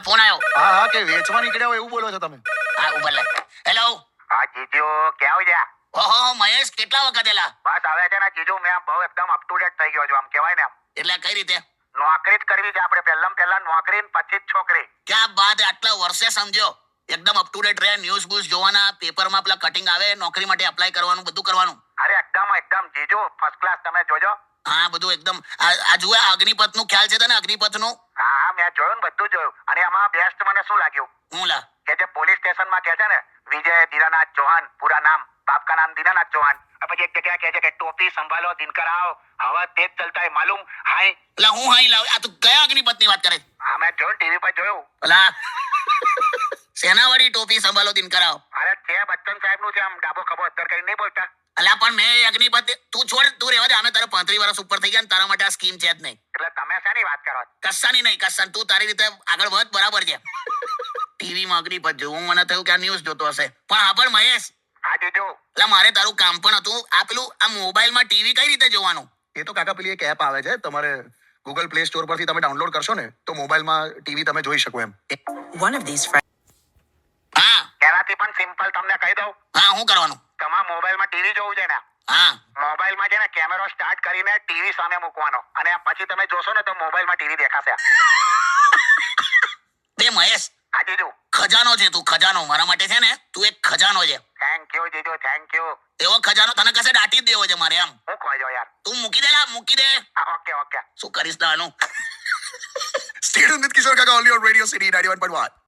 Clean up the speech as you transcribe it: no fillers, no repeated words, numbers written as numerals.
Phone આવ્યો. હા કે વેચવા નીકળ્યા હોય એવું બોલો છો તમે. હા ઉપર લે. હેલો. હા જીજુ ક્યાં ગયા? ઓહો મહેશ, કેટલા વખત એલા? બસ હવે છે ને જીજુ મેં બહુ એકદમ અપ ટુ ડેટ થઈ ગયો છું, આમ કહેવાય ને. એટલે કઈ રીતે? નોકરી જ કરવી છે આપણે, પહેલા નોકરી ને પછી જ છોકરી. ક્યાં બાત, આટલા વર્ષે સમજ્યો. એકદમ અપ ટુ ડેટ રહે, ન્યૂઝ બૂઝ જોવાના, પેપરમાં પેલા કટિંગ આવે, નોકરી માટે એપ્લાય કરવાનું, બધું કરવાનું. અરે એકદમ જીજુ ફર્સ્ટ ક્લાસ, તમે જોજો. હા બધું એકદમ. આ જુએ અગ્નિપથ નું ખ્યાલ છે તને? અગ્નિપથ નું? હા મેં જોયું ને, બધું જોયું. અને આમાં બેસ્ટ મને શું લાગ્યું? હું લા? કે જે પોલીસ સ્ટેશન માં કહે છે ને, વિજય દીનાનાથ ચૌહાણ, પૂરા નામ, बाप का नाम दीनानाथ चौहान. પછી એક જગ્યા કહે છે કે ટોપી સંભાલો દિનકર आओ, हवा तेज चलता है मालूम हाय. એટલે હું હાઈ લાવ? આ તું કયા અગ્નિપથ ની વાત કરે? હા મેં જોયું, ટીવી પર જોયું. પેલા સેનાવાળી ટોપી સંભાળો દિન કરાવ. અરે છે બચ્ચન સાહેબ નું છે, આમ ડાબો ખભો અત્તર કરી નહીં બોલતા. અલ્યા પણ મેં અગ્નિપથ, તું છોડ, તું રહેવા દે. અમે તારે 35 વર્ષ ઉપર થઈ ગયા ને તારા માટે આ સ્કીમ છે જ નહીં. એટલે તમે શેની વાત કરો? કસ્સાની નહીં, કસ્સાની. તું તારી રીતે આગળ વધ, બરાબર છે. ટીવી માં અગ્નિપથ જોવું, મને થયું કે આ ન્યૂઝ જોતો હશે. પણ હા પણ મહેશ, હા જીજુ. એટલે મારે તારું કામ પણ હતું. આ પેલું આ મોબાઈલમાં ટીવી કઈ રીતે જોવાનું? એ તો કાકા પેલી એક એપ આવે છે, તમારે ગૂગલ પ્લે સ્ટોર પરથી તમે ડાઉનલોડ કરશો ને તો મોબાઈલમાં ટીવી તમે જોઈ શકો એમ. One of these friends. હા એનાથી પણ સિમ્પલ તમને કહી દઉં. હા, શું કરવાનું? તમારા મોબાઈલમાં ટીવી જોવું છે ને, હા મોબાઈલમાં છે ને કેમેરો સ્ટાર્ટ કરીને ટીવી સામે મૂકવાનો, અને પછી તમે જોશો ને તો મોબાઈલમાં ટીવી દેખાશે. બે મહેશ, હા જીજુ. ખજાનો છે તું, ખજાનો. મારા માટે છે ને તું એક ખજાનો છે. થેન્ક યુ જીજુ, થેન્ક યુ. એવો ખજાનો તને કશે દાટી જ દેવો છે મારે એમ. હું કહો છો યાર? તું મૂકી દે લા, મૂકી દે. ઓકે. શું કરીશ તાનું? Stay tuned with Kishore Kaka only on Radio City 91.1.